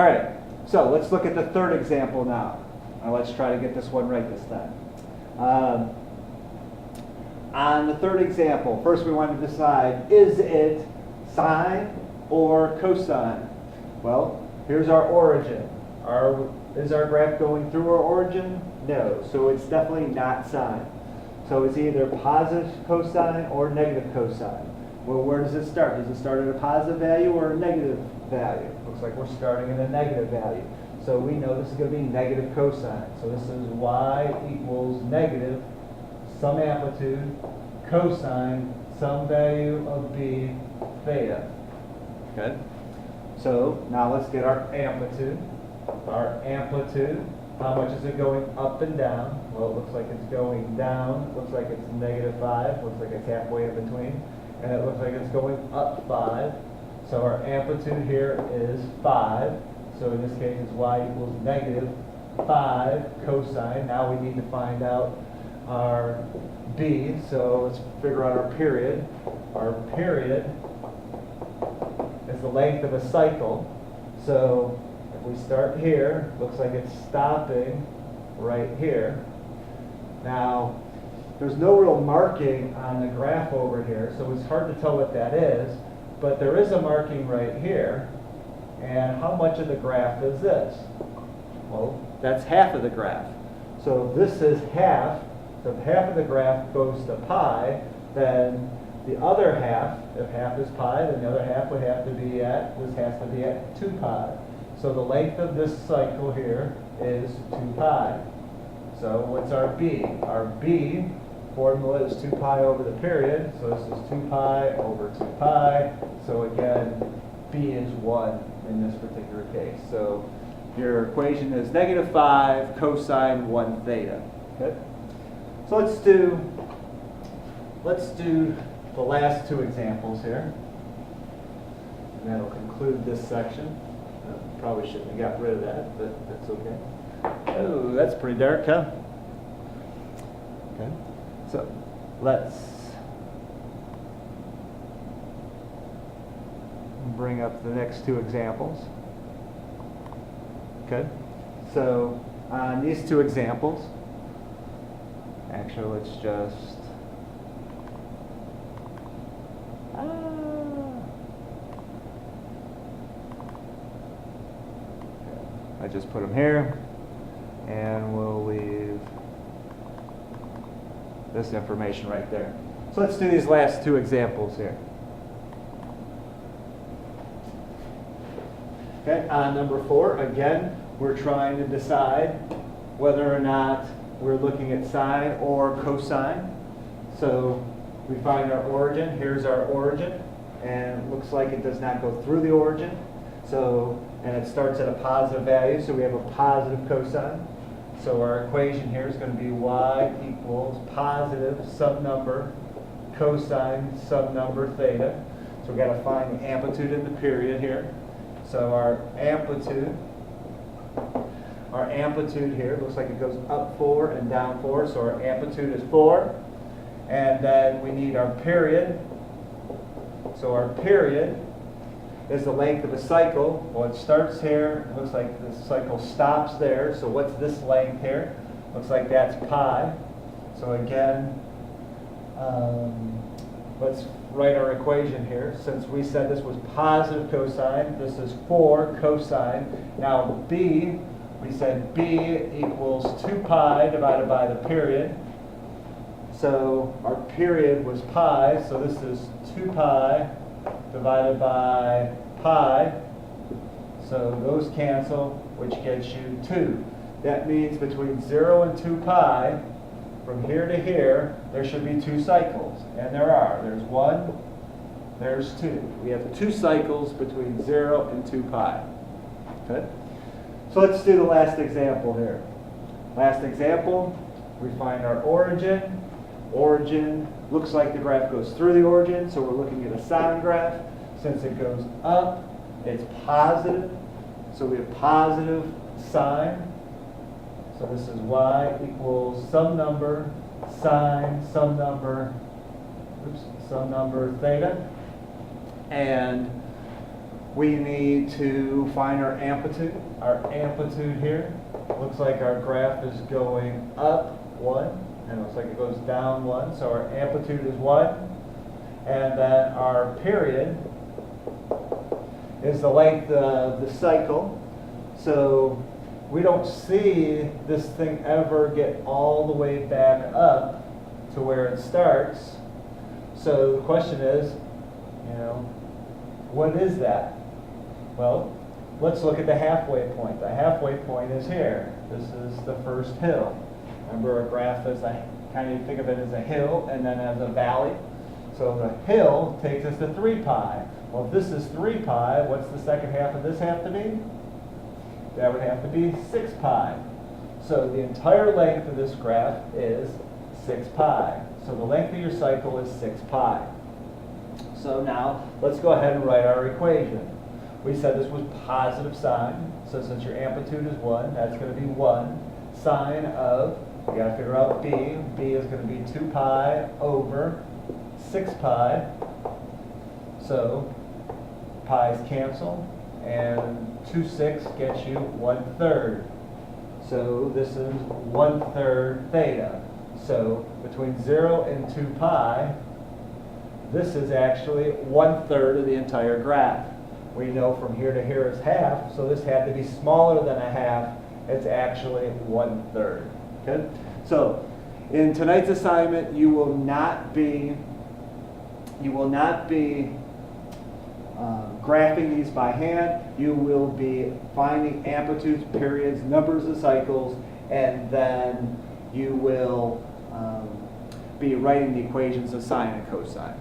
All right, so let's look at the third example now. Now let's try to get this one right this time. On the third example, first we want to decide, is it sine or cosine? Well, here's our origin. Is our graph going through our origin? No, so it's definitely not sine. So it's either positive cosine or negative cosine. Well, where does it start? Does it start at a positive value or a negative value? Looks like we're starting at a negative value. So we know this is going to be negative cosine. So this is y equals negative some amplitude cosine some value of b theta. Okay. So now let's get our amplitude. Our amplitude, how much is it going up and down? Well, it looks like it's going down. Looks like it's -5. Looks like it's halfway in between. And it looks like it's going up 5. So our amplitude here is 5. So in this case, it's y equals -5 cosine. Now we need to find out our b. So let's figure out our period. Our period is the length of a cycle. So if we start here, looks like it's stopping right here. Now, there's no real marking on the graph over here, so it's hard to tell what that is, but there is a marking right here. And how much of the graph is this? Well, that's half of the graph. So this is half. So if half of the graph goes to pi, then the other half, if half is pi, then the other half would have to be at, this has to be at 2 pi. So the length of this cycle here is 2 pi. So what's our b? Our b formula is 2 pi over the period. So this is 2 pi over 2 pi. So again, b is 1 in this particular case. So your equation is -5 cosine 1 theta. Okay? So let's do the last two examples here. And that'll conclude this section. Probably shouldn't have got rid of that, but that's okay. Oh, that's pretty dark, huh? Okay. So let's bring up the next two examples. Okay. So on these two examples, actually let's just I just put them here, and we'll leave this information right there. So let's do these last two examples here. Okay, on number 4, again, we're trying to decide whether or not we're looking at sine or cosine. So we find our origin. Here's our origin, and it looks like it does not go through the origin. So, and it starts at a positive value, so we have a positive cosine. So our equation here is going to be y equals positive some number cosine some number theta. So we've got to find the amplitude and the period here. So our amplitude here looks like it goes up 4 and down 4. So our amplitude is 4. And then we need our period. So our period is the length of a cycle. Well, it starts here. It looks like the cycle stops there. So what's this length here? Looks like that's pi. So again, let's write our equation here. Since we said this was positive cosine, this is 4 cosine. Now b, we said b equals 2 pi divided by the period. So our period was pi, so this is 2 pi divided by pi. So those cancel, which gets you 2. That means between 0 and 2 pi, from here to here, there should be 2 cycles. And there are. There's 1, there's 2. We have 2 cycles between 0 and 2 pi. Okay? So let's do the last example here. Last example, we find our origin. Origin looks like the graph goes through the origin, so we're looking at a sine graph. Since it goes up, it's positive. So we have positive sine. So this is y equals some number sine some number theta. And we need to find our amplitude. Our amplitude here looks like our graph is going up 1, and it looks like it goes down 1. So our amplitude is 1. And then our period is the length of the cycle. So we don't see this thing ever get all the way back up to where it starts. So the question is, what is that? Well, let's look at the halfway point. The halfway point is here. This is the first hill. Remember, a graph is kind of think of it as a hill and then as a valley. So the hill takes us to 3 pi. Well, if this is 3 pi, what's the second half of this have to be? That would have to be 6 pi. So the entire length of this graph is 6 pi. So the length of your cycle is 6 pi. So now let's go ahead and write our equation. We said this was positive sine. So since your amplitude is 1, that's going to be 1 sine of, we got to figure out b. b is going to be 2 pi over 6 pi. So pi's cancel, and 2 6 gets you 1/3. So this is 1/3 theta. So between 0 and 2 pi, this is actually 1/3 of the entire graph. We know from here to here is half, so this had to be smaller than a half. It's actually 1/3. Okay? So in tonight's assignment, you will not be graphing these by hand. You will be finding amplitudes, periods, numbers of cycles, and then you will be writing the equations of sine and cosine.